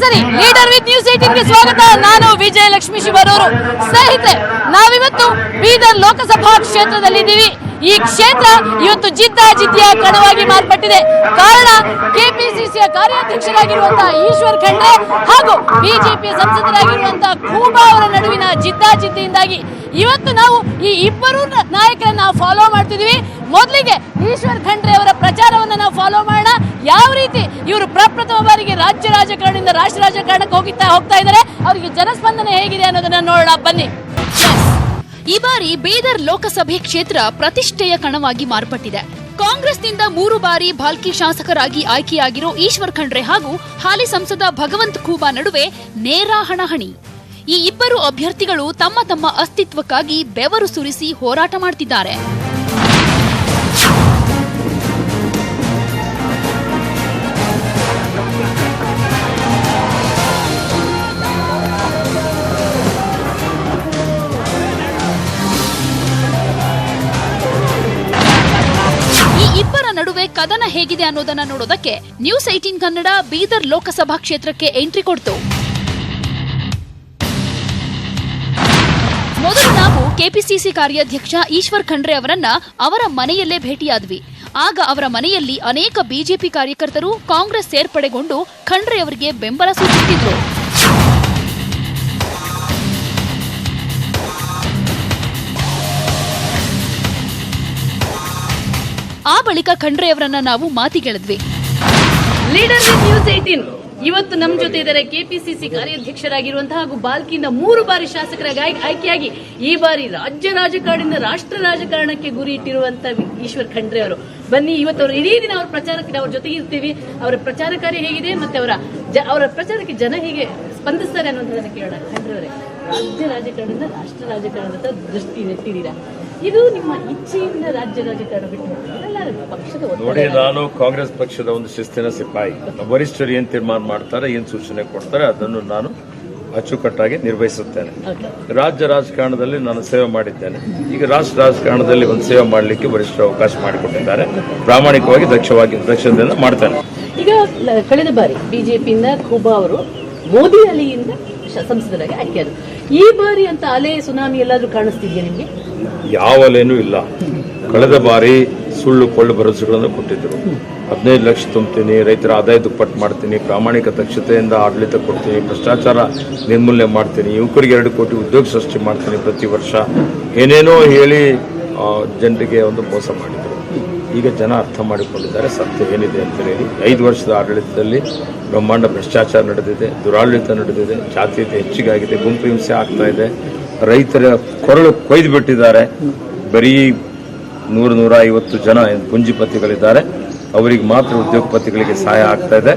ಸರಿ leader with news 18 ಗೆ ಸ್ವಾಗತ. ನಾನು ವಿಜಯಲಕ್ಷ್ಮಿ ಶಿವರೂರು. ಸ್ನೇಹಿತರೆ, ನಾವಿವತ್ತು ಬೀದರ್ ಲೋಕಸಭಾ ಕ್ಷೇತ್ರದಲ್ಲಿದ್ದೀವಿ. ಈ ಕ್ಷೇತ್ರ ಇವತ್ತು ಜಿದ್ದಾಜಿದ್ದಿಯ ಕಣವಾಗಿ ಮಾರ್ಪಟ್ಟಿದೆ. ಕಾರಣ ಕೆಪಿಸಿಸಿಯ ಕಾರ್ಯಾಧ್ಯಕ್ಷರಾಗಿರುವಂತಹ ಈಶ್ವರ್ ಖಂಡ್ರೆ ಹಾಗೂ ಬಿಜೆಪಿಯ ಸಂಸದರಾಗಿರುವಂತಹ ಖೂಬಾ ಅವರ ನಡುವಿನ ಜಿದ್ದಾಜಿದ್ದಿಯಿಂದಾಗಿ ಇವತ್ತು ನಾವು ಈ ಇಬ್ಬರು ನಾಯಕರನ್ನ ಫಾಲೋ ಮಾಡ್ತಿದೀವಿ. ಮೊದಲಿಗೆ ಈಶ್ವರ್ ಖಂಡ್ರೆ ಅವರ ಪ್ರಚಾರವನ್ನು ನಾವು ಫಾಲೋ ಮಾಡೋಣ. ಯಾವ ರೀತಿ ಇವರು ಪ್ರಪ್ರಥಮ ಬಾರಿಗೆ ರಾಜ್ಯ ರಾಜಕಾರಣದಿಂದ ರಾಷ್ಟ್ರ ರಾಜಕಾರಣಕ್ಕೆ ಹೋಗ್ತಾ ಇದ್ದಾರೆ, ಅವರಿಗೆ ಜನಸ್ಪಂದನೆ ಹೇಗಿದೆ ಅನ್ನೋದನ್ನ ನೋಡೋಣ ಬನ್ನಿ. ಈ ಬಾರಿ ಬೀದರ್ ಲೋಕಸಭೆ ಕ್ಷೇತ್ರ ಪ್ರತಿಷ್ಠೆಯ ಕಣವಾಗಿ ಮಾರ್ಪಟ್ಟಿದೆ. ಕಾಂಗ್ರೆಸ್ನಿಂದ 3 ಬಾರಿ ಭಾಲ್ಕಿ ಶಾಸಕರಾಗಿ ಆಯ್ಕೆಯಾಗಿರೋ ಈಶ್ವರ್ ಖಂಡ್ರೆ ಹಾಗೂ ಹಾಲಿ ಸಂಸದ ಭಗವಂತ್ ಖೂಬಾ ನಡುವೆ ನೇರ ಹಣಾಹಣಿ. ಈ ಇಬ್ಬರು ಅಭ್ಯರ್ಥಿಗಳು ತಮ್ಮ ತಮ್ಮ ಅಸ್ತಿತ್ವಕ್ಕಾಗಿ ಬೆವರು ಸುರಿಸಿ ಹೋರಾಟ ಮಾಡುತ್ತಿದ್ದಾರೆ. ಇಬ್ಬರ ನಡುವೆ ಕದನ ಹೇಗಿದೆ ಅನ್ನೋದನ್ನ ನೋಡೋದಕ್ಕೆ ನ್ಯೂಸ್ 18 ಕನ್ನಡ ಬೀದರ್ ಲೋಕಸಭಾ ಕ್ಷೇತ್ರಕ್ಕೆ ಎಂಟ್ರಿ ಕೊಡ್ತು. ಮೊದಲು ನಾವು ಕೆಪಿಸಿಸಿ ಕಾರ್ಯಾಧ್ಯಕ್ಷ ಈಶ್ವರ್ ಖಂಡ್ರೆ ಅವರನ್ನ ಅವರ ಮನೆಯಲ್ಲೇ ಭೇಟಿಯಾದ್ವಿ. ಆಗ ಅವರ ಮನೆಯಲ್ಲಿ ಅನೇಕ ಬಿಜೆಪಿ ಕಾರ್ಯಕರ್ತರು ಕಾಂಗ್ರೆಸ್ ಸೇರ್ಪಡೆಗೊಂಡು ಖಂಡ್ರೆ ಅವರಿಗೆ ಬೆಂಬಲ ಸೂಚಿಸುತ್ತಿದ್ರು. ಆ ಬಳಿಕ ಖಂಡ್ರೆ ಅವರನ್ನ ನಾವು ಮಾತಿಗೆಳೆದ್ವಿ. ಲೀಡರ್ ವಿತ್ ನ್ಯೂಸ್ 18 ಇವತ್ತು ನಮ್ಮ ಜೊತೆ ಇದ್ದಾರೆ ಕೆಪಿಸಿಸಿ ಕಾರ್ಯಾಧ್ಯಕ್ಷರಾಗಿರುವಂತಹ ಹಾಗೂ ಬಾಲ್ಕಿಯಿಂದ 3 ಬಾರಿ ಶಾಸಕರಾಗಿ ಆಯ್ಕೆಯಾಗಿ ಈ ಬಾರಿ ರಾಜ್ಯ ರಾಜಕಾರಣದಿಂದ ರಾಷ್ಟ್ರ ರಾಜಕಾರಣಕ್ಕೆ ಗುರಿ ಇಟ್ಟಿರುವಂತಹ ಈಶ್ವರ್ ಖಂಡ್ರೆ ಅವರು. ಬನ್ನಿ, ಇವತ್ತು ಅವರು ಇಡೀ ದಿನ ಅವರ ಪ್ರಚಾರಕ್ಕೆ ಅವ್ರ ಜೊತೆಗೆ ಇರ್ತೀವಿ. ಅವರ ಪ್ರಚಾರ ಕಾರ್ಯ ಹೇಗಿದೆ ಮತ್ತೆ ಅವರ ಪ್ರಚಾರಕ್ಕೆ ಜನ ಹೇಗೆ ಸ್ಪಂದಿಸ್ತಾರೆ ಅನ್ನೋದನ್ನ ಕೇಳೋಣ. ಖಂಡ್ರೆ ಅವರೇ, ರಾಜ್ಯ ರಾಜಕಾರಣದಿಂದ ರಾಷ್ಟ್ರ ರಾಜಕಾರಣದ ದೃಷ್ಟಿ ನೆಟ್ಟಿದ್ದೀರಾ. ಇದು ನಿಮ್ಮ ಇಚ್ಛೆಯಿಂದ ರಾಜ್ಯ ರಾಜಕಾರಣ ಬಿಟ್ಟು ಪಕ್ಷದ ನೋಡಿ, ನಾನು ಕಾಂಗ್ರೆಸ್ ಪಕ್ಷದ ಒಂದು ಶಿಸ್ತಿನ ಸಿಪಾಯಿ. ವರಿಷ್ಠರು ಏನ್ ತೀರ್ಮಾನ ಮಾಡ್ತಾರೆ, ಏನ್ ಸೂಚನೆ ಕೊಡ್ತಾರೆ, ಅದನ್ನು ನಾನು ಅಚ್ಚುಕಟ್ಟಾಗಿ ನಿರ್ವಹಿಸುತ್ತೇನೆ. ರಾಜ್ಯ ರಾಜಕಾರಣದಲ್ಲಿ ನಾನು ಸೇವೆ ಮಾಡಿದ್ದೇನೆ. ಈಗ ರಾಷ್ಟ್ರ ರಾಜಕಾರಣದಲ್ಲಿ ಒಂದು ಸೇವೆ ಮಾಡಲಿಕ್ಕೆ ವರಿಷ್ಠರು ಅವಕಾಶ ಮಾಡಿಕೊಟ್ಟಿದ್ದಾರೆ. ಪ್ರಾಮಾಣಿಕವಾಗಿ ದಕ್ಷತೆಯಿಂದ ಮಾಡ್ತೇನೆ. ಈಗ ಕಳೆದ ಬಾರಿ ಬಿಜೆಪಿಯಿಂದ ಖೂಬಾ ಅವರು ಮೋದಿ ಅಲಿಯಿಂದ ಸಂಸದರಾಗಿ ಆಯ್ಕೆಯಾದರು. ಈ ಬಾರಿ ಅಂತ ಅಲೆ ಸುನಾಮಿ ಎಲ್ಲಾದ್ರೂ ಕಾಣಿಸ್ತಿದೆಯಾ ನಿಮಗೆ? ಯಾವ ಅಲೆನೂ ಇಲ್ಲ. ಕಳೆದ ಬಾರಿ ಸುಳ್ಳು ಕೊಳ್ಳು ಭರವಸೆಗಳನ್ನು ಕೊಟ್ಟಿದ್ದರು. 15 ಲಕ್ಷ ತುಂಬ್ತೀನಿ, ರೈತರ ಆದಾಯ ದುಪ್ಪಟ್ಟು ಮಾಡ್ತೀನಿ, ಪ್ರಾಮಾಣಿಕ ದಕ್ಷತೆಯಿಂದ ಆಡಳಿತ ಕೊಡ್ತೀನಿ, ಭ್ರಷ್ಟಾಚಾರ ನಿರ್ಮೂಲನೆ ಮಾಡ್ತೀನಿ, ಯುವಕರಿಗೆ 2 ಕೋಟಿ ಉದ್ಯೋಗ ಸೃಷ್ಟಿ ಮಾಡ್ತೀನಿ ಪ್ರತಿ ವರ್ಷ, ಏನೇನೋ ಹೇಳಿ ಜನರಿಗೆ ಒಂದು ಮೋಸ ಮಾಡಿದರು. ಈಗ ಜನ ಅರ್ಥ ಮಾಡಿಕೊಂಡಿದ್ದಾರೆ ಸತ್ಯ ಏನಿದೆ ಅಂತ ಹೇಳಿ. 5 ವರ್ಷದ ಆಡಳಿತದಲ್ಲಿ ಬ್ರಹ್ಮಾಂಡ ಭ್ರಷ್ಟಾಚಾರ ನಡೆದಿದೆ, ದುರಾಡಳಿತ ನಡೆದಿದೆ, ಜಾತೀಯತೆ ಹೆಚ್ಚಿಗಾಗಿದೆ, ಗುಂಪು ಹಿಂಸೆ ಆಗ್ತಾ ಇದೆ, ರೈತರ ಕೊರಳು ಕೊಯ್ದು ಬಿಟ್ಟಿದ್ದಾರೆ. ಬರೀ 100-150 ಜನ ಪುಂಜಿಪತಿಗಳಿದ್ದಾರೆ, ಅವರಿಗೆ ಮಾತ್ರ ಉದ್ಯೋಗಪತಿಗಳಿಗೆ ಸಹಾಯ ಆಗ್ತಾ ಇದೆ.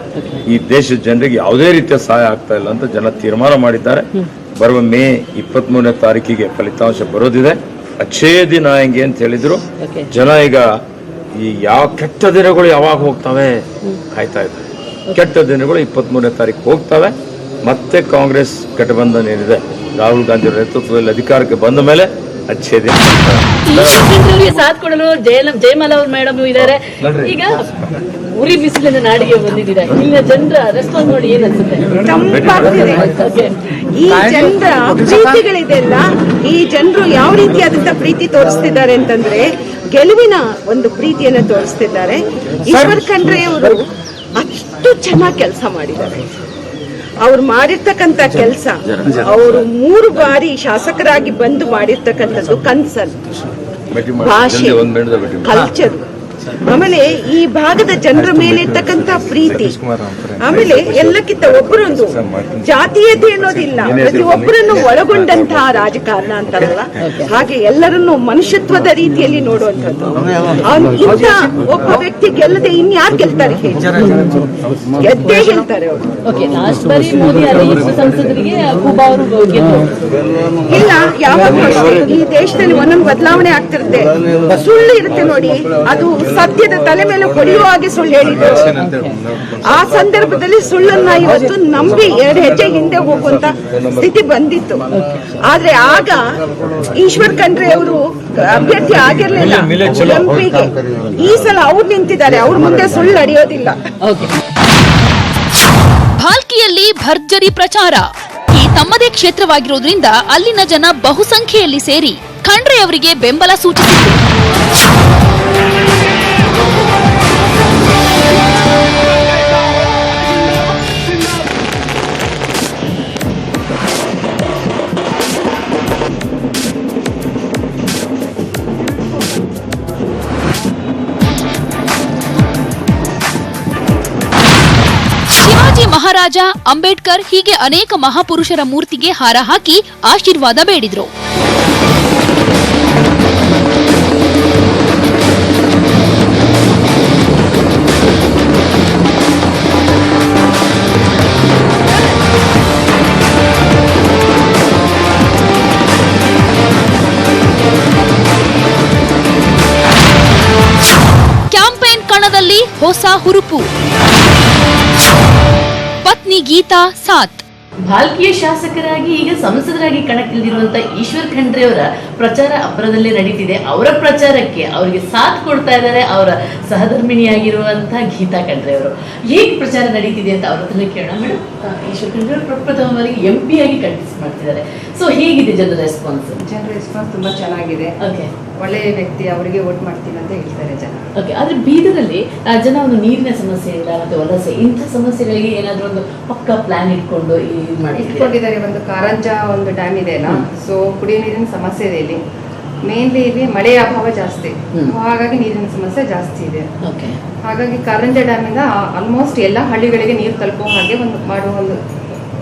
ಈ ದೇಶದ ಜನರಿಗೆ ಯಾವುದೇ ರೀತಿಯ ಸಹಾಯ ಆಗ್ತಾ ಇಲ್ಲ ಅಂತ ಜನ ತೀರ್ಮಾನ ಮಾಡಿದ್ದಾರೆ. ಬರುವ ಮೇ 23ನೇ ತಾರೀಕಿಗೆ ಫಲಿತಾಂಶ ಬರೋದಿದೆ. ಅಚ್ಚೇ ದಿನ ಹೆಂಗೆ ಅಂತ ಹೇಳಿದ್ರು. ಜನ ಈಗ ಈ ಯಾವ ಕೆಟ್ಟ ದಿನಗಳು ಯಾವಾಗ ಹೋಗ್ತವೆ ಕಾಯ್ತಾ ಇದ್ದಾರೆ. ಕೆಟ್ಟ ದಿನಗಳು 23ನೇ ತಾರೀಕು ಹೋಗ್ತವೆ. ಮತ್ತೆ ಕಾಂಗ್ರೆಸ್ ಗಠಬಂಧನ ಏನಿದೆ, ರಾಹುಲ್ ಗಾಂಧಿ ನೇತೃತ್ವದಲ್ಲಿ ಅಧಿಕಾರಕ್ಕೆ ಬಂದ ಮೇಲೆ ಅಚ್ಚೇ ದಿನ ಸಾಥ್ ಕೊಡಲು ಜಯಮಾಲ ಅವರು ಮೇಡಮ್ ಇದ್ದಾರೆ. ಈಗ ಉರಿ ಬಿಸಿಲಿನ ನಾಡಿಗೆ ಬಂದಿದ್ದೀರಾ. ಇಲ್ಲಿನ ಜನರ ರೆಸ್ಪಾನ್ಸ್ ನೋಡಿ ಏನ್ ಅನ್ಸುತ್ತೆ? ಈ ಜನರ ಪ್ರೀತಿಗಳಿದೆಲ್ಲ, ಈ ಜನರು ಯಾವ ರೀತಿಯಾದಂತ ಪ್ರೀತಿ ತೋರಿಸ್ತಿದ್ದಾರೆ ಅಂತಂದ್ರೆ ಗೆಲುವಿನ ಒಂದು ಪ್ರೀತಿಯನ್ನು ತೋರಿಸ್ತಿದ್ದಾರೆ. ಈಶ್ವರ್ ಖಂಡ್ರೆ ಅವರು ಅಷ್ಟು ಚೆನ್ನಾಗಿ ಕೆಲಸ ಮಾಡಿದ್ದಾರೆ. ಅವ್ರು ಮಾಡಿರ್ತಕ್ಕಂಥ ಕೆಲಸ, ಅವರು 3 ಬಾರಿ ಶಾಸಕರಾಗಿ ಬಂದು ಮಾಡಿರ್ತಕ್ಕಂಥದ್ದು ಕನ್ಸಲ್, ಭಾಷೆ, ಕಲ್ಚರ್, ಆಮೇಲೆ ಈ ಭಾಗದ ಜನರ ಮೇಲೆ ಇರ್ತಕ್ಕಂಥ ಪ್ರೀತಿ, ಆಮೇಲೆ ಎಲ್ಲಕ್ಕಿಂತ ಒಬ್ಬರೊಂದು ಜಾತೀಯತೆ ಅನ್ನೋದಿಲ್ಲ, ಪ್ರತಿಯೊಬ್ಬರನ್ನು ಒಳಗೊಂಡಂತಹ ರಾಜಕಾರಣ ಅಂತಾರಲ್ಲ, ಹಾಗೆ ಎಲ್ಲರನ್ನು ಮನುಷ್ಯತ್ವದ ರೀತಿಯಲ್ಲಿ ನೋಡುವಂಥದ್ದು. ಇಂಥ ಒಬ್ಬ ವ್ಯಕ್ತಿ ಗೆಲ್ಲದೆ ಇನ್ಯಾರು ಗೆಲ್ತಾರೆ? ಗೆದ್ದೇ ಗೆಲ್ತಾರೆ ಅವರು. ಇಲ್ಲ, ಯಾವಾಗ ಈ ದೇಶದಲ್ಲಿ ಒಂದೊಂದು ಬದಲಾವಣೆ ಆಗ್ತಿರುತ್ತೆ. ಸುಳ್ಳು ಇರುತ್ತೆ ನೋಡಿ, ಅದು ಸತ್ಯದ ತಲೆ ಮೇಲೆ ಹೊಡೆಯುವ ಹಾಗೆ ಸುಳ್ಳು ಹೇಳಿದ್ರು. ಆ ಸಂದರ್ಭದಲ್ಲಿ ಸುಳ್ಳನ್ನ ಇವತ್ತು ನಂಬಿ 2 ಹೆಜ್ಜೆ ಹಿಂದೆ ಹೋಗುವಂತ ಸ್ಥಿತಿ ಬಂದಿತ್ತು. ಆದ್ರೆ ಆಗ ಈಶ್ವರ್ ಖಂಡ್ರೆ ಅವರು ಅಭ್ಯರ್ಥಿ ಆಗಿರ್ಲಿಲ್ಲ ಎಂಪಿಗೆ. ಈ ಸಲ ಅವ್ರು ನಿಂತಿದ್ದಾರೆ, ಅವ್ರ ಮುಂದೆ ಸುಳ್ಳು ನಡೆಯೋದಿಲ್ಲ. ಭಾಲ್ಕಿಯಲ್ಲಿ ಕ್ಷೇತ್ರದಲ್ಲಿ ಭರ್ಜರಿ ಪ್ರಚಾರ. ಈ ತಮ್ಮದೇ ಕ್ಷೇತ್ರವಾಗಿರೋದ್ರಿಂದ ಅಲ್ಲಿನ ಜನ ಬಹುಸಂಖ್ಯೆಯಲ್ಲಿ ಸೇರಿ ಖಂಡ್ರೆ ಅವರಿಗೆ ಬೆಂಬಲ ಸೂಚಿಸಿದರು. ಮಹಾರಾಜ, ಅಂಬೇಡ್ಕರ್ ಹೀಗೆ ಅನೇಕ ಮಹಾಪುರುಷರ ಮೂರ್ತಿಗೆ ಹಾರ ಹಾಕಿ ಆಶೀರ್ವಾದ ಬೇಡಿದ್ರು. ಕ್ಯಾಂಪೇನ್ ಕಣದಲ್ಲಿ ಹೊಸ ಹುರುಪು. ಪತ್ನಿ ಗೀತಾ ಸಾಥ್. ಭಾಲ್ಕಿಯ ಶಾಸಕರಾಗಿ ಈಗ ಸಂಸದರಾಗಿ ಕಣಕ್ಕಿಳಿದಿರುವಂತಹ ಈಶ್ವರ್ ಖಂಡ್ರೆ ಅವರ ಪ್ರಚಾರ ಅಬ್ಬರದಲ್ಲೇ ನಡೀತಿದೆ. ಅವರ ಪ್ರಚಾರಕ್ಕೆ ಅವರಿಗೆ ಸಾಥ್ ಕೊಡ್ತಾ ಇದ್ದಾರೆ ಅವರ ಸಹಧರ್ಮಿಣಿಯಾಗಿರುವಂತಹ ಗೀತಾ ಖಂಡ್ರೆ ಅವರು. ಹೇಗೆ ಪ್ರಚಾರ ನಡೀತಿದೆ ಅಂತ ಅವ್ರ ಹತ್ರ ಕೇಳೋಣ. ಮೇಡಮ್, ಈಶ್ವರ್ ಖಂಡ್ರೆ ಅವರು ಪ್ರಪ್ರಥಮವಾಗಿ MP ಆಗಿ ಕಂಟೆಸ್ಟ್ ಮಾಡ್ತಿದ್ದಾರೆ. ಸೊ ಹೇಗಿದೆ ಜನರ ರೆಸ್ಪಾನ್ಸ್? ಜನರ ರೆಸ್ಪಾನ್ಸ್ ತುಂಬಾ ಚೆನ್ನಾಗಿದೆ. ಓಕೆ, ಒಳ್ಳೆಯ ವ್ಯಕ್ತಿ, ಅವರಿಗೆ ವೋಟ್ ಮಾಡ್ತೀನಿ ಅಂತ ಹೇಳ್ತಾರೆ ಜನ. ಓಕೆ, ಆದ್ರೆ ಬೀದರಲ್ಲಿ ಜನ ಒಂದು ನೀರಿನ ಸಮಸ್ಯೆ ಇಲ್ಲ, ಮತ್ತೆ ವಲಸೆ, ಇಂಥ ಸಮಸ್ಯೆಗಳಿಗೆ ಏನಾದ್ರೂ ಒಂದು ಪಕ್ಕ ಪ್ಲಾನ್ ಇಟ್ಕೊಂಡು ಇಟ್ಕೊಂಡಿದ್ದಾರೆ. ಒಂದು ಕಾರಂಜ ಒಂದು ಡ್ಯಾಮ್ ಇದೆ ಅಲ್ಲ, ಸೊ ಕುಡಿಯೋ ನೀರಿನ ಸಮಸ್ಯೆ ಇದೆ ಇಲ್ಲಿ. ಮೇನ್ಲಿ ಇಲ್ಲಿ ಮಳೆಯ ಅಭಾವ ಜಾಸ್ತಿ, ಹಾಗಾಗಿ ನೀರಿನ ಸಮಸ್ಯೆ ಜಾಸ್ತಿ ಇದೆ. ಹಾಗಾಗಿ ಕಾರಂಜ ಡ್ಯಾಮ್ ಇಂದ ಆಲ್ಮೋಸ್ಟ್ ಎಲ್ಲ ಹಳ್ಳಿಗಳಿಗೆ ನೀರು ತಲುಪುವ ಹಾಗೆ ಒಂದು ಮಾಡುವ ಒಂದು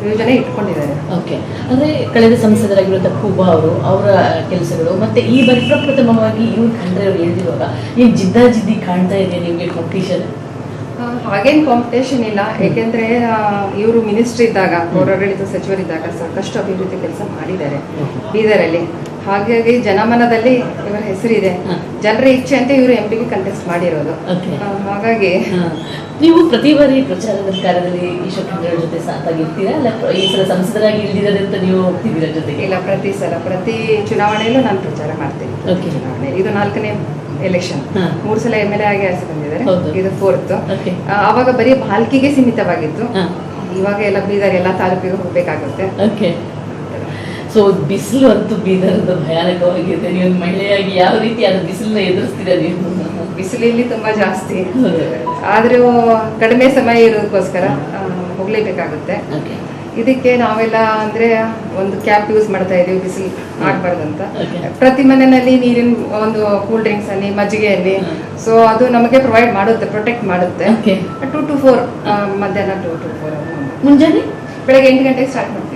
ಯೋಜನೆ ಇಟ್ಕೊಂಡಿದ್ದಾರೆ. ಓಕೆ, ಅಂದ್ರೆ ಕಳೆದ ಸಂಸದರಾಗಿರುವಂತಹ ಖೂಬಾ ಅವರು, ಅವರ ಕೆಲಸಗಳು, ಮತ್ತೆ ಈ ಬಾರಿ ಪ್ರಪ್ರಥಮವಾಗಿ ಇವ್ರು ಖಂಡ್ರೆ ಅವರು ಹೇಳಿರುವಾಗ ಏನ್ ಜಿದ್ದಾಜಿದ್ದಿ ಕಾಣ್ತಾ ಇದೆ ನಿಮ್ಗೆ ಕಾಂಪಿಟೇಷನ್? ಹಾಗೇನು ಕಾಂಪಿಟೇಷನ್ ಇಲ್ಲ, ಯಾಕೆಂದ್ರೆ ಇವರು ಮಿನಿಸ್ಟರ್ ಇದ್ದಾಗ, ಪೌರಾಡಳಿತ ಸಚಿವರಿದ್ದಾಗ ಸಾಕಷ್ಟು ಅಭಿವೃದ್ಧಿ ಕೆಲಸ ಮಾಡಿದ್ದಾರೆ ಬೀದರಲ್ಲಿ. ಹಾಗಾಗಿ ಜನಮನದಲ್ಲಿ ಇವರ ಹೆಸರಿದೆ, ಜನರ ಇಚ್ಛೆ ಅಂತ ಇವರು MP ಗೆ ಕಂಟೆಸ್ಟ್ ಮಾಡಿರೋದು. ಹಾಗಾಗಿ ನೀವು ಪ್ರತಿ ಬಾರಿ ಪ್ರಚಾರದ ಕಾರ್ಯದಲ್ಲಿ ಈಶ್ವರ್ ಖಂಡ್ರೆ ಅವರ ಜೊತೆ ಸಾಥಾಗಿರ್ತೀರಾ, ಅಲ್ಲ ಈ ಸಲ ಸಂಸದರಾಗಿ ಇಳಿದಿದ್ದಾರೆ ಅಂತ ನೀವು ಹೋಗ್ತಿದ್ದೀರಾ ಜೊತೆಗೆ? ಇಲ್ಲ, ಪ್ರತಿ ಸಲ ಪ್ರತಿ ಚುನಾವಣೆಯಲ್ಲೂ ನಾನು ಪ್ರಚಾರ ಮಾಡ್ತೀನಿ. ಚುನಾವಣೆ ಇದು 4ನೇ ಎಲೆಕ್ಷನ್. 3 ಸಲ MLA ಆಗಿ ಆರಿಸಿ ಬಂದಿದ್ದಾರೆ, ಇದು 4th. ಆವಾಗ ಬರೀ ಭಾಲ್ಕಿಗೆ ಸೀಮಿತವಾಗಿತ್ತು, ಇವಾಗ ಎಲ್ಲ ಬೀದರ್ ಎಲ್ಲ ತಾಲೂಕಿಗೆ ಹೋಗ್ಬೇಕಾಗುತ್ತೆ. ಸೊ ಬಿಸಿಲು ಅಂತೂ ಬೀದರ್ದು ಭಯಾನಕವಾಗಿದೆ. ನೀವು ಮಹಿಳೆಯಾಗಿ ಯಾವ ರೀತಿ ಅದು ಬಿಸಿಲನ್ನ ಎದುರಿಸ್ತೀರಾ ನೀವು? ಬಿಸಿಲು ಇಲ್ಲಿ ತುಂಬಾ ಜಾಸ್ತಿ, ಆದ್ರೂ ಕಡಿಮೆ ಸಮಯ ಇರೋದಕ್ಕೋಸ್ಕರ ಹೋಗ್ಲೇಬೇಕಾಗುತ್ತೆ. ಇದಕ್ಕೆ ನಾವೆಲ್ಲ ಅಂದ್ರೆ ಒಂದು ಕ್ಯಾಪ್ ಯೂಸ್ ಮಾಡ್ತಾ ಇದೀವಿ, ಬಿಸಿಲು ಆಗ್ಬಾರ್ದಂತ. ಪ್ರತಿ ಮನೆಯಲ್ಲಿ ನೀರಿನ ಒಂದು ಕೂಲ್ ಡ್ರಿಂಕ್ಸ್ ಅಲ್ಲಿ, ಮಜ್ಜಿಗೆ ಅಲ್ಲಿ, ಸೊ ಅದು ನಮಗೆ ಪ್ರೊವೈಡ್ ಮಾಡುತ್ತೆ, ಪ್ರೊಟೆಕ್ಟ್ ಮಾಡುತ್ತೆ. 2 to 4 ಮಧ್ಯಾಹ್ನ 2 to 4 ಮುಂಜಾನೆ ಬೆಳಗ್ಗೆ 8 ಗಂಟೆಗೆ ಸ್ಟಾರ್ಟ್ ಮಾಡ್ತೀವಿ.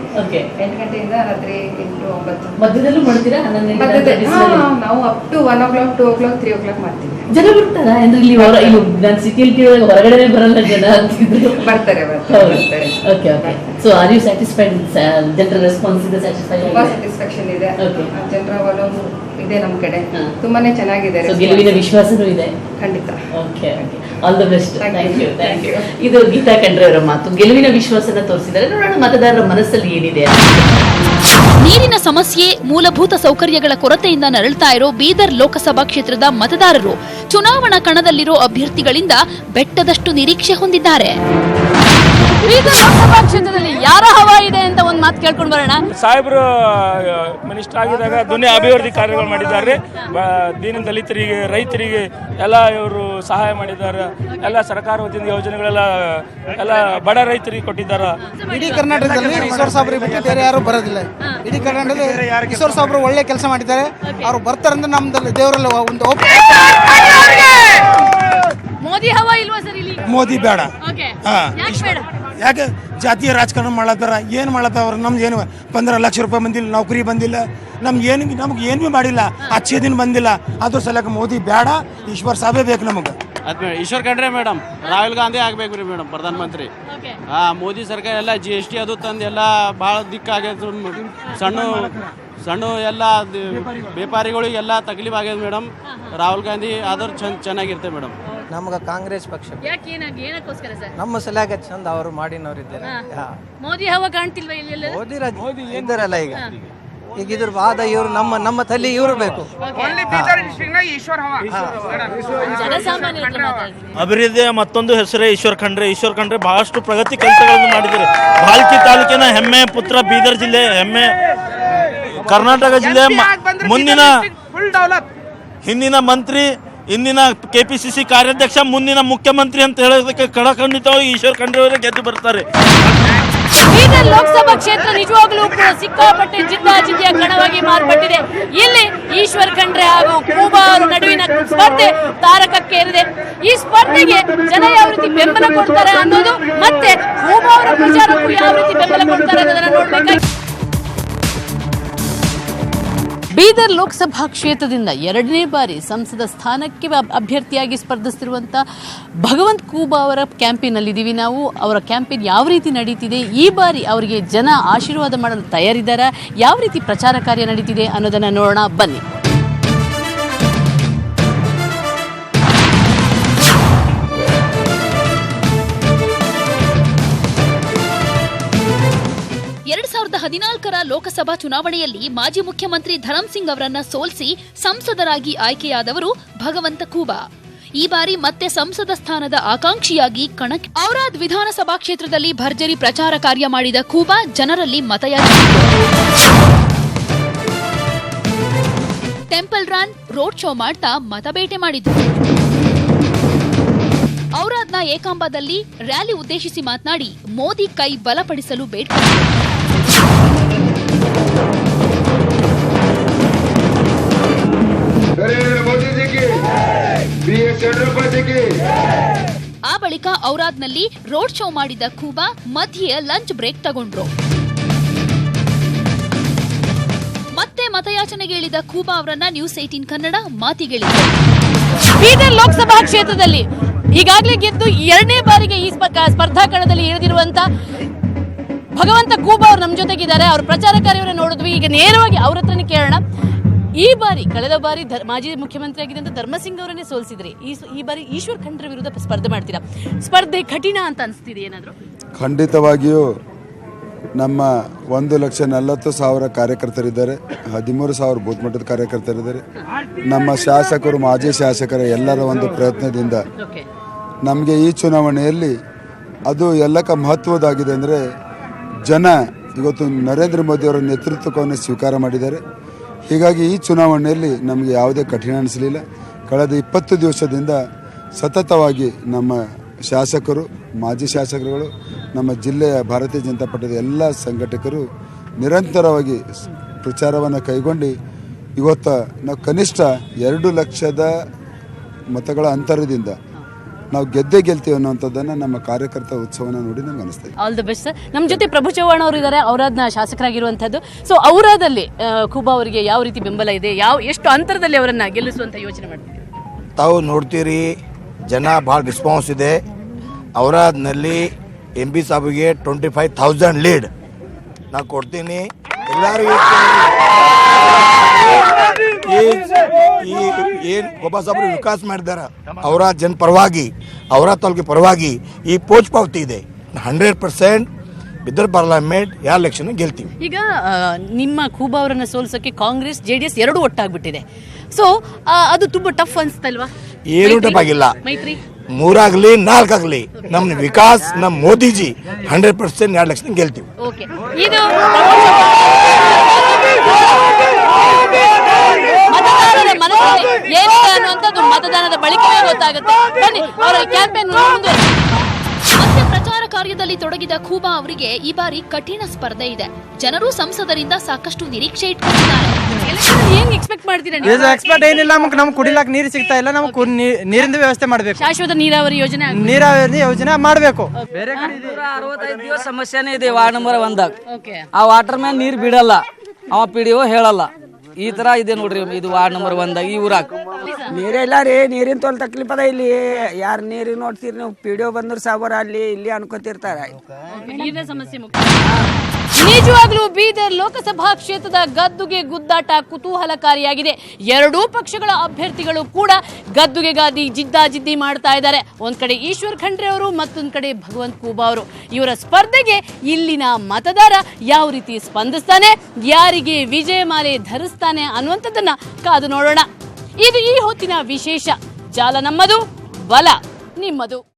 8 ಗಂಟೆಯಿಂದ ರಾತ್ರಿ 8 to 9 ಮಧ್ಯದಲ್ಲೂ ಮಾಡ್ತೀರಾ? ನಾವು up to 1 o'clock 2 o'clock 3 o'clock ಮಾಡ್ತೀವಿ. ಜನ ಬರ್ತಾರಾ? ಅಂದ್ರೆ ಇಲ್ಲಿ ನಾನು ಸಿಟಿಯಲ್ಲಿ ಕೇಳಿದಾಗ ಹೊರಗಡೆ ಬರಲ್ಲ ಜನ ಅಂತಿದ್ರು. ಬರ್ತಾರೆ. Okay, so are you satisfied? ಜನರ ರೆಸ್ಪಾನ್ಸ್ ಇದೆ? ತುಂಬಾ ಸ್ಯಾಟಿಸ್ಫ್ಯಾಕ್ಷನ್ ಇದೆ, ಜನರ ಒಲವು ಇದೆ ನಮ್ಮ ಕಡೆ, ತುಂಬಾನೇ ಚೆನ್ನಾಗಿದೆ. ಗೆಲುವಿನ ವಿಶ್ವಾಸನೂ ಇದೆ ಖಂಡಿತ. Okay, all the best. Thank you. ಇದು ಗೀತಾ ಖಂಡ್ರೆ ಅವರ ಮಾತು. ಗೆಲುವಿನ ವಿಶ್ವಾಸನ ತೋರಿಸಿದ್ದಾರೆ. ನೋಡೋಣ ಮತದಾರರ ಮನಸ್ಸಲ್ಲಿ ಏನಿದೆ. ನೀರಿನ ಸಮಸ್ಯೆ, ಮೂಲಭೂತ ಸೌಕರ್ಯಗಳ ಕೊರತೆಯಿಂದ ನರಳ್ತಾ ಇರೋ ಬೀದರ್ ಲೋಕಸಭಾ ಕ್ಷೇತ್ರದ ಮತದಾರರು ಚುನಾವಣಾ ಕಣದಲ್ಲಿರೋ ಅಭ್ಯರ್ಥಿಗಳಿಂದ ಬೆಟ್ಟದಷ್ಟು ನಿರೀಕ್ಷೆ ಹೊಂದಿದ್ದಾರೆ. ಬೀದರ್ ಲೋಕಸಭಾ ಕ್ಷೇತ್ರದಲ್ಲಿ ಯಾರ ಹವಾ ಇದೆ ಅಂತ ಒಂದು ಮಾತು ಕೇಳ್ಕೊಂಡು ಬರೋಣ. ಸಾಹೇಬರು ಮಿನಿಸ್ಟರ್ ಆಗಿದ್ದಾಗ ದುನಿಯಾ ಅಭಿವೃದ್ಧಿ ಕಾರ್ಯಗಳು ಮಾಡಿದ್ದಾರೆ. ದೀನ ದಲಿತರಿಗೆ, ರೈತರಿಗೆ ಎಲ್ಲ ಇವರು ಸಹಾಯ ಮಾಡಿದ್ದಾರೆ. ಎಲ್ಲ ಸರ್ಕಾರ ವತಿಯಿಂದ ಯೋಜನೆಗಳೆಲ್ಲ ಎಲ್ಲ ಬಡ ರೈತರಿಗೆ ಕೊಟ್ಟಿದ್ದಾರೆ. ಇಡೀ ಕರ್ನಾಟಕದಲ್ಲಿ ಈಶ್ವರ್ ಸಾಬ್ರಿಗೆ ಬಿಟ್ಟು ಬೇರೆ ಯಾರು ಬರೋದಿಲ್ಲ. ಇಡೀ ಕರ್ನಾಟಕದಲ್ಲಿ ಈಶ್ವರ್ ಸಾಬ್ರು ಒಳ್ಳೆ ಕೆಲಸ ಮಾಡಿದ್ದಾರೆ. ಅವ್ರು ಬರ್ತಾರಂದ್ರೆ ನಮ್ದಲ್ಲಿ ದೇವರಲ್ಲಿ ಒಂದು ಮೋದಿ ಹವಾ ಇಲ್ವಾ ಸರ್ ಇಲ್ಲಿ? ಮೋದಿ ಬೇಡ. ಯಾಕೆ ಜಾತಿಯ ರಾಜಕಾರಣ ಮಾಡತ್ತಾರ? ಏನು ಮಾಡತ್ತವ್ರ? ನಮ್ದು ಏನು 15 ಲಕ್ಷ ರೂಪಾಯಿ ಬಂದಿಲ್ಲ, ನೌಕರಿ ಬಂದಿಲ್ಲ, ನಮ್ಗೆ ಏನು ಭೀ ಮಾಡಿಲ್ಲ, ಅಚ್ಚೇ ದಿನ ಬಂದಿಲ್ಲ. ಅದ್ರ ಸಲಕ ಮೋದಿ ಬೇಡ, ಈಶ್ವರ್ ಸಾಬೇ ಬೇಕು ನಮಗೆ. ಈಶ್ವರ್ ಖಂಡ್ರೆ ಮೇಡಮ್, ರಾಹುಲ್ ಗಾಂಧಿ ಆಗ್ಬೇಕು ರೀ ಮೇಡಮ್ ಪ್ರಧಾನಮಂತ್ರಿ. ಮೋದಿ ಸರ್ಕಾರ ಎಲ್ಲ GST ಅದು ತಂದು ಎಲ್ಲ ಭಾಳ ದಿಕ್ಕಾಗೈತೆ. ಸಣ್ಣ ಎಲ್ಲ ವ್ಯಾಪಾರಿಗಳಿಗೆಲ್ಲ ತಕ್ಲೀಫ್ ಆಗ್ಯದ ಮೇಡಮ್. ರಾಹುಲ್ ಗಾಂಧಿ ಆದ್ರೆ ಚೆನ್ನಾಗಿರ್ತೇವೆ ಮೇಡಮ್. ನಮ್ಗೆ ಕಾಂಗ್ರೆಸ್ ಪಕ್ಷ ಏನಕ್ಕೋಸ್ಕರ ಸರ್? ನಮ್ಮ ಸಲಾಗ ಚಂದ ಅವರು ಮಾಡಿನವ್ರು ಇದ್ದಾರೆ. ಮೋದಿ ಹವಾ ಕಾಣ್ತಿಲ್ವಾ ಇಲ್ಲಿ? ಮೋದಿ ಇದ್ದಾರಲ್ಲ ಈಗ, ಈಗ ಇದ್ರ ವಾದ ಇವರು ನಮ್ಮ ತಲೆ ಇವರು ಬೇಕು. ಅಭಿವೃದ್ಧಿಯ ಮತ್ತೊಂದು ಹೆಸರೇ ಈಶ್ವರ್ ಖಂಡ್ರೆ ಬಹಳಷ್ಟು ಪ್ರಗತಿ ಕೆಲಸಗಳನ್ನು ಮಾಡಿದ್ದಾರೆ. ಭಾಲ್ಕಿ ತಾಲೂಕಿನ ಹೆಮ್ಮೆ ಪುತ್ರ, ಬೀದರ್ ಜಿಲ್ಲೆ ಹೆಮ್ಮೆ, ಕರ್ನಾಟಕ ಜಿಲ್ಲೆ ಮುಂದಿನ ಹಿಂದಿನ ಮಂತ್ರಿ, ಇಂದಿನ KPCC ಕಾರ್ಯಾಧ್ಯಕ್ಷ, ಮುಂದಿನ ಮುಖ್ಯಮಂತ್ರಿ ಅಂತ ಹೇಳೋದಕ್ಕೆ ಖಂಡಿತವಾಗಿ ಈಶ್ವರ್ ಖಂಡ್ರೆ ಅವರೇ ಗೆದ್ದು ಬರ್ತಾರೆ. ಬೀದರ್ ಲೋಕಸಭಾ ಕ್ಷೇತ್ರ ನಿಜವಾಗ್ಲೂ ಕೂಡ ಸಿಕ್ಕಾಪಟ್ಟೆ ಜಿದ್ದಾಜಿದ್ದಿಯ ಕಣವಾಗಿ ಮಾರ್ಪಟ್ಟಿದೆ. ಇಲ್ಲಿ ಈಶ್ವರ್ ಖಂಡ್ರೆ ಹಾಗೂ ಕೂಬಾ ಅವರ ನಡುವಿನ ಸ್ಪರ್ಧೆ ತಾರಕಕ್ಕೇರಿದೆ. ಈ ಸ್ಪರ್ಧೆಗೆ ಜನ ಯಾವ ರೀತಿ ಬೆಂಬಲ ಕೊಡ್ತಾರೆ ಅನ್ನೋದು, ಮತ್ತೆ ಕೂಬಾ ಅವರ ಪ್ರಚಾರಕ್ಕೂ ಯಾವ ರೀತಿ ಬೆಂಬಲ ಕೊಡ್ತಾರೆ ಅನ್ನೋದನ್ನ ನೋಡ್ಬೇಕಾಗಿ. ಬೀದರ್ ಲೋಕಸಭಾ ಕ್ಷೇತ್ರದಿಂದ 2ನೇ ಬಾರಿ ಸಂಸದ ಸ್ಥಾನಕ್ಕೆ ಅಭ್ಯರ್ಥಿಯಾಗಿ ಸ್ಪರ್ಧಿಸುತ್ತಿರುವಂಥ ಭಗವಂತ್ ಕೂಬಾ ಅವರ ಕ್ಯಾಂಪೇನಲ್ಲಿದ್ದೀವಿ ನಾವು. ಅವರ ಕ್ಯಾಂಪೇನ್ ಯಾವ ರೀತಿ ನಡೀತಿದೆ, ಈ ಬಾರಿ ಅವರಿಗೆ ಜನ ಆಶೀರ್ವಾದ ಮಾಡಲು ತಯಾರಿದ್ದಾರಾ, ಯಾವ ರೀತಿ ಪ್ರಚಾರ ಕಾರ್ಯ ನಡೀತಿದೆ ಅನ್ನೋದನ್ನು ನೋಡೋಣ ಬನ್ನಿ. ಲೋಕಸಭಾ ಚುನಾವಣೆಯಲ್ಲಿ ಮಾಜಿ ಮುಖ್ಯಮಂತ್ರಿ ಧರಮ್ ಸಿಂಗ್ ಅವರನ್ನ ಸೋಲಿಸಿ ಸಂಸದರಾಗಿ ಆಯ್ಕೆಯಾದವರು ಭಗವಂತ ಕೂಬಾ. ಈ ಬಾರಿ ಮತ್ತೆ ಸಂಸದ ಸ್ಥಾನದ ಆಕಾಂಕ್ಷಿಯಾಗಿ ಕಣಕ್ಕೆ ಔರಾದ್ ವಿಧಾನಸಭಾ ಕ್ಷೇತ್ರದಲ್ಲಿ ಭರ್ಜರಿ ಪ್ರಚಾರ ಕಾರ್ಯ ಮಾಡಿದ ಕೂಬಾ ಜನರಲ್ಲಿ ಮತಯಾಚಿಸಿದರು. ಟೆಂಪಲ್ ರನ್, ರೋಡ್ ಶೋ ಮಾಡ್ತಾ ಮತಬೇಟೆ ಮಾಡಿದ್ರು. ಔರಾದ್ನ ಏಕಾಂಬದಲ್ಲಿ ರ್ಯಾಲಿ ಉದ್ದೇಶಿಸಿ ಮಾತನಾಡಿ ಮೋದಿ ಕೈ ಬಲಪಡಿಸಲು ಬೇಡಿಕೊಂಡರು. ಆ ಬಳಿಕ ಔರಾದ್ನಲ್ಲಿ ರೋಡ್ ಶೋ ಮಾಡಿದ ಕೂಬಾ ಮಧ್ಯೆ ಲಂಚ್ ಬ್ರೇಕ್ ತಗೊಂಡ್ರು. ಮತ್ತೆ ಮತಯಾಚನೆಗೆ ಇಳಿದ ಕೂಬಾ ಅವರನ್ನ ನ್ಯೂಸ್ 18 ಕನ್ನಡ ಮಾತಿಗೆಳಿತು. ಬೀದರ್ ಲೋಕಸಭಾ ಕ್ಷೇತ್ರದಲ್ಲಿ ಈಗಾಗಲೇ ಗೆದ್ದು 2ನೇ ಬಾರಿಗೆ ಈ ಸ್ಪರ್ಧಾ ಕಣದಲ್ಲಿ ಇಳಿದಿರುವಂತ ಭಗವಂತ ಕೂಬಾ ಅವರು ನಮ್ಮ ಜೊತೆಗಿದ್ದಾರೆ. ಅವ್ರ ಪ್ರಚಾರ ಕಾರ್ಯವನ್ನು ನೋಡಿದ್ವಿ. ಈಗ ನೇರವಾಗಿ ಅವ್ರ ಹತ್ರನೇ ಕೇಳೋಣ. ಈ ಬಾರಿ ಕಳೆದ ಬಾರಿ ಮಾಜಿ ಮುಖ್ಯಮಂತ್ರಿ ಆಗಿದ್ದಂತ ಧರ್ಮಸಿಂಗ್ ಅವರನ್ನೇ ಸೋಲಿಸಿದ್ರಿ. ಈ ಬಾರಿ ಈಶ್ವರ್ ಖಂಡ್ರೆ ವಿರುದ್ಧ ಸ್ಪರ್ಧೆ ಮಾಡ್ತೀರಾ. ಸ್ಪರ್ಧೆ ಕಠಿಣ ಅಂತ ಅನಿಸ್ತಿದೆ ಏನಾದ್ರು? ಖಂಡಿತವಾಗಿಯೂ ನಮ್ಮ 1,40,000 ಕಾರ್ಯಕರ್ತರಿದ್ದಾರೆ. 13,000 ಬೂತ್ ಮಟ್ಟದ ಕಾರ್ಯಕರ್ತರಿದ್ದಾರೆ. ನಮ್ಮ ಶಾಸಕರು, ಮಾಜಿ ಶಾಸಕರ ಎಲ್ಲರ ಒಂದು ಪ್ರಯತ್ನದಿಂದ ನಮಗೆ ಈ ಚುನಾವಣೆಯಲ್ಲಿ ಅದು ಎಲ್ಲಕ್ಕ ಮಹತ್ವದಾಗಿದೆ. ಅಂದರೆ ಜನ ಇವತ್ತು ನರೇಂದ್ರ ಮೋದಿ ಅವರ ನೇತೃತ್ವವನ್ನು ಸ್ವೀಕಾರ ಮಾಡಿದ್ದಾರೆ. ಹೀಗಾಗಿ ಈ ಚುನಾವಣೆಯಲ್ಲಿ ನಮಗೆ ಯಾವುದೇ ಕಠಿಣ ಅನಿಸಲಿಲ್ಲ. ಕಳೆದ 20 ದಿವಸದಿಂದ ಸತತವಾಗಿ ನಮ್ಮ ಶಾಸಕರು, ಮಾಜಿ ಶಾಸಕರುಗಳು, ನಮ್ಮ ಜಿಲ್ಲೆಯ ಭಾರತೀಯ ಜನತಾ ಪಕ್ಷದ ಎಲ್ಲ ಸಂಘಟಕರು ನಿರಂತರವಾಗಿ ಪ್ರಚಾರವನ್ನು ಕೈಗೊಂಡು ಇವತ್ತು ನಾವು ಕನಿಷ್ಠ 2 ಲಕ್ಷದ ಮತಗಳ ಅಂತರದಿಂದ ನಾವು ಗೆಲ್ತೀವಿ ಅನ್ನೋಂಥದ್ದನ್ನು ನಮ್ಮ ಕಾರ್ಯಕರ್ತ ಉತ್ಸವನ ನೋಡಿ ನಮ್ಗೆ ಅನಿಸ್ತದೆ. All the best sir. ನಮ್ಮ ಜೊತೆ ಪ್ರಭು ಚವ್ಹಾಣ್ ಅವರು ಇದ್ದಾರೆ, ಔರಾದ್ನ ಶಾಸಕರಾಗಿರುವಂಥದ್ದು. ಸೊ ಔರಾದಲ್ಲಿ ಕೂಬಾ ಅವರಿಗೆ ಯಾವ ರೀತಿ ಬೆಂಬಲ ಇದೆ, ಎಷ್ಟು ಅಂತರದಲ್ಲಿ ಅವರನ್ನ ಗೆಲ್ಲಿಸುವಂತ ಯೋಚನೆ ಮಾಡ್ತೀವಿ? ತಾವು ನೋಡ್ತೀರಿ, ಜನ ಭಾಳ ರೆಸ್ಪಾನ್ಸ್ ಇದೆ. ಔರಾದ್ನಲ್ಲಿ MP ಸಾಬ್ಗೆ 25,000 ಲೀಡ್ ನಾ ಕೊಡ್ತೀನಿ. ಎಲ್ಲರಿಗೂ ಏನು ಕೂಬಾ ಸಾಬ್ರು ವಿಕಾಸ ಮಾಡಿದಾರ ಔರಾದ್ ಜನ ಪರವಾಗಿ, ಔರಾದ್ ತಾಲೂಕಿನ ಪರವಾಗಿ ಈ ಪೋಚ್ ಪಾವತಿ ಇದೆ. 100% ಬಿದರ್ ಪಾರ್ಲಿಮೆಂಟ್ ಯಾವ ಎಲೆಕ್ಷನ್ ಗೆಲ್ತೀವಿ. ಈಗ ನಿಮ್ಮ ಕೂಬಾ ಅವರನ್ನ ಸೋಲ್ಸೋಕೆ ಕಾಂಗ್ರೆಸ್ JDS ಎರಡೂ ಒಟ್ಟಾಗ್ಬಿಟ್ಟಿದೆ. ಸೊ ಅದು ತುಂಬಾ ಟಫ್ ಅನ್ಸ್ತಲ್ವಾ? ಏನು ಟಫ್ ಆಗಿಲ್ಲ. ಮೈತ್ರಿ 3 ಆಗಲಿ 4 ಆಗಲಿ ನಮ್ಮ ವಿಕಾಸ್, ನಮ್ಮ ಮೋದಿಜಿ 100% 2 ಲಕ್ಷ ಗೆಲ್ತೀವಿ. ಇದು ಮತದಾರರ ಮನಸ್ಸಲ್ಲಿ ಏನಿದೆ ಅನ್ನುವಂಥದ್ದು ಮತದಾನದ ಬಳಿಕವೇ ಗೊತ್ತಾಗುತ್ತೆ. ಬನ್ನಿ ಅವರ ಕ್ಯಾಂಪೇನ್ ಮತ್ತೆ ಪ್ರಚಾರ ಕಾರ್ಯದಲ್ಲಿ ತೊಡಗಿದ ಕೂಬಾ ಅವರಿಗೆ ಈ ಬಾರಿ ಕಠಿಣ ಸ್ಪರ್ಧೆ ಇದೆ. ಜನರು ಸಂಸದರಿಂದ ಸಾಕಷ್ಟು ನಿರೀಕ್ಷೆ ಇಟ್ಕೊಂಡಿದ್ದಾರೆ. ಏನ್ ಎಕ್ಸ್ಪೆಕ್ಟ್ ಮಾಡ್ತೀರಾ? ಎಕ್ಸ್ಪೆಕ್ಟ್ ಏನಿಲ್ಲ, ನಮ್ಗೆ ಕುಡಿಲಾಕ ನೀರು ಸಿಗ್ತಾ ಇಲ್ಲ. ನಮ್ಗೆ ನೀರಿನ ವ್ಯವಸ್ಥೆ ಮಾಡಬೇಕು. ಶಾಶ್ವತ ನೀರಾವರಿ ಯೋಜನೆ ಮಾಡಬೇಕು. ಬೇರೆ 165 ದಿವಸ ಸಮಸ್ಯೆನೇ ಇದೆ ವಾರ್ಡ್ ನಂಬರ್ 1ದಾಗ. ಆ ವಾಟರ್ ಮ್ಯಾನ್ ನೀರ್ ಬಿಡಲ್ಲ, ಅವ PDO ಹೇಳಲ್ಲ. ಈ ತರ ಇದೆ ನೋಡ್ರಿ, ಇದು ವಾರ್ಡ್ ನಂಬರ್ 1ದಾಗ ಈ ಊರಾಗ. ನೀರಿಲ್ಲ ರೀ, ನೀರಿನ ತೋಲ್ ತಕ್ಲೀಫ್ ಅದ ಇಲ್ಲಿ. ಯಾರು ನೀರಿಗೆ ನೋಡ್ತೀರಿ ನೀವು, ಪಿಡಿಒ ಬಂದ್ರು ಸಾಬರ್ ಅಲ್ಲಿ ಇಲ್ಲಿ ಅನ್ಕೋತಿರ್ತಾರೆ. ನೀರಿನ ಸಮಸ್ಯೆ ಮುಖ್ಯ. ನಿಜವಾಗ್ಲೂ ಬೀದರ್ ಲೋಕಸಭಾ ಕ್ಷೇತ್ರದ ಗದ್ದುಗೆ ಗುದ್ದಾಟ ಕುತೂಹಲಕಾರಿಯಾಗಿದೆ. ಎರಡೂ ಪಕ್ಷಗಳ ಅಭ್ಯರ್ಥಿಗಳು ಕೂಡ ಗದ್ದುಗೆ ಗಾದಿ ಜಿದ್ದಾಜಿದ್ದಿ ಮಾಡ್ತಾ ಇದ್ದಾರೆ. ಒಂದ್ ಕಡೆ ಈಶ್ವರ್ ಖಂಡ್ರೆ ಅವರು, ಮತ್ತೊಂದ್ ಕಡೆ ಭಗವಂತ್ ಖೂಬಾ ಅವರು. ಇವರ ಸ್ಪರ್ಧೆಗೆ ಇಲ್ಲಿನ ಮತದಾರ ಯಾವ ರೀತಿ ಸ್ಪಂದಿಸ್ತಾನೆ, ಯಾರಿಗೆ ವಿಜಯಮಾಲೆ ಧರಿಸ್ತಾನೆ ಅನ್ನುವಂಥದ್ದನ್ನ ಕಾದು ನೋಡೋಣ. ಇದು ಈ ಹೊತ್ತಿನ ವಿಶೇಷ. ಜಾಲ ನಮ್ಮದು, ಬಲ ನಿಮ್ಮದು.